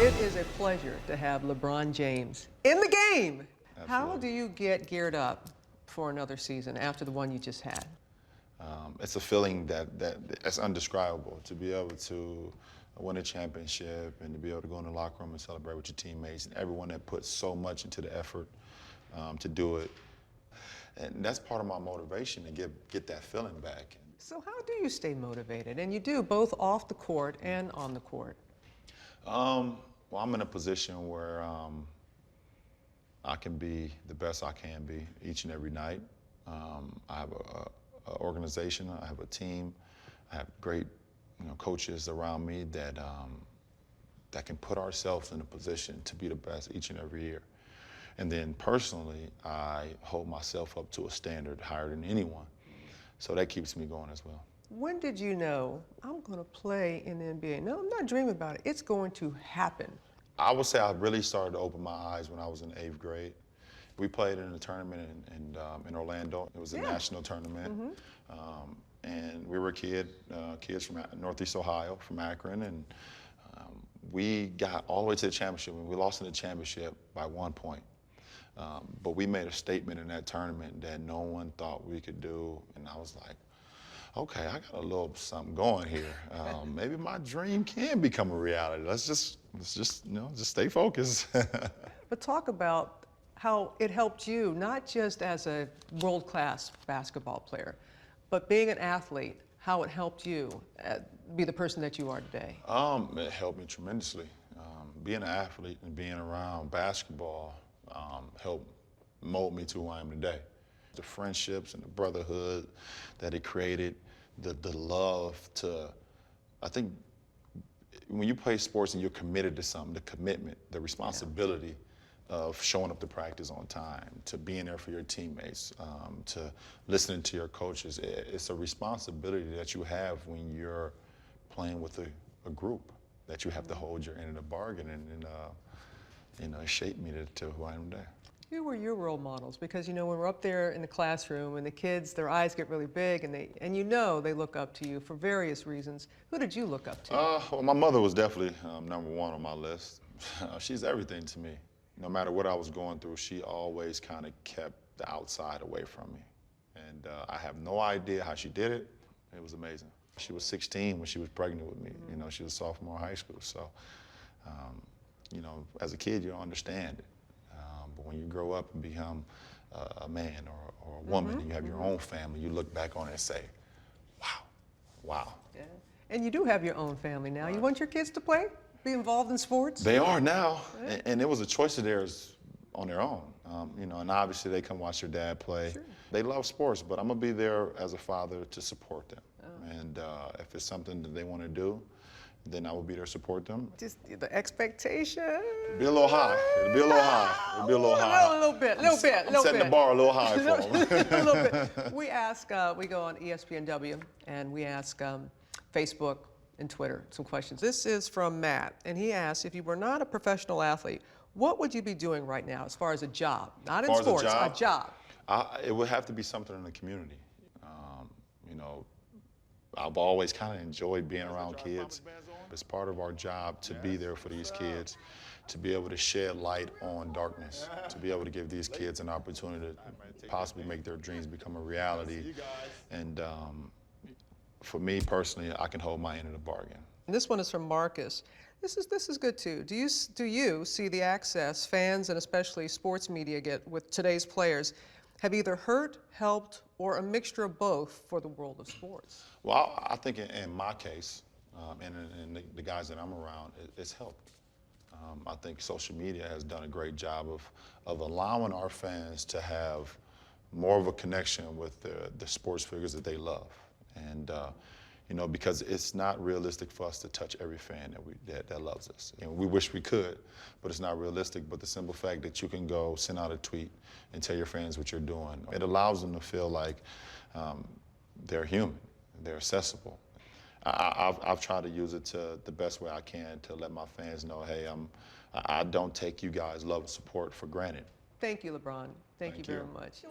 It is a pleasure to have LeBron James in the game. Absolutely. How do you get geared up for another season after the one you just had? It's a feeling that's undescribable, to be able to win a championship and to be able to go in the locker room and celebrate with your teammates and everyone that puts so much into the effort to do it. And that's part of my motivation, to get that feeling back. So how do you stay motivated? And you do both off the court and on the court. Well, I'm in a position where I can be the best I can be each and every night. I have a organization, I have a team, I have great coaches around me that can put ourselves in a position to be the best each and every year. And then personally, I hold myself up to a standard higher than anyone. So that keeps me going as well. When did you know, I'm going to play in the NBA? No, I'm not dreaming about it. It's going to happen. I would say I really started to open my eyes when I was in 8th grade. We played in a tournament in Orlando. It was a national tournament. And we were kids from Northeast Ohio, from Akron. And we got all the way to the championship. And we lost in the championship by 1 point. But we made a statement in that tournament that no one thought we could do. And I was like, okay, I got a little something going here. Maybe my dream can become a reality. Let's just stay focused. But talk about how it helped you, not just as a world-class basketball player, but being an athlete, how it helped you be the person that you are today. It helped me tremendously. Being an athlete and being around basketball helped mold me to who I am today. The friendships and the brotherhood that it created, the love to, I think when you play sports and you're committed to something, the commitment, the responsibility of showing up to practice on time, to being there for your teammates, to listening to your coaches, it's a responsibility that you have when you're playing with a group that you have to hold your end of the bargain, and it shaped me to who I am today. Who were your role models? Because when we're up there in the classroom and the kids, their eyes get really big and they look up to you for various reasons. Who did you look up to? Well, my mother was definitely number one on my list. She's everything to me. No matter what I was going through, she always kind of kept the outside away from me. And I have no idea how she did it. It was amazing. She was 16 when she was pregnant with me. She was a sophomore in high school. So, as a kid, you don't understand it. But when you grow up and become a man or a woman, and you have your own family, you look back on it and say, wow. Yeah. And you do have your own family now. Right. You want your kids to play, be involved in sports? They are now, right. And it was a choice of theirs on their own. And obviously they come watch their dad play. Sure. They love sports, but I'm gonna be there as a father to support them. Oh. And if it's something that they want to do, then I will be there to support them. Just the expectation. It'll be a little high. It'll be a little high. It'll be a little high. A little bit. I'm setting the bar a little high for them. A little bit. We go on ESPNW, and we ask Facebook and Twitter some questions. This is from Matt, and he asks, if you were not a professional athlete, what would you be doing right now as far as a job? Not in sports, a job. It would have to be something in the community. I've always kind of enjoyed being around kids. It's part of our job to be there for these kids, to be able to shed light on darkness, to be able to give these kids an opportunity to possibly make their dreams become a reality. And for me personally, I can hold my end of the bargain. And this one is from Marcus. This is good too. Do you see the access fans and especially sports media get with today's players have either hurt, helped, or a mixture of both for the world of sports? Well, I think in my case, and the guys that I'm around, it's helped. I think social media has done a great job of allowing our fans to have more of a connection with the sports figures that they love. And because it's not realistic for us to touch every fan that loves us. We wish we could, but it's not realistic. But the simple fact that you can go send out a tweet and tell your fans what you're doing, it allows them to feel like they're human, they're accessible. I've tried to use it to the best way I can to let my fans know, hey, I don't take you guys' love and support for granted. Thank you, LeBron. Thank you very much.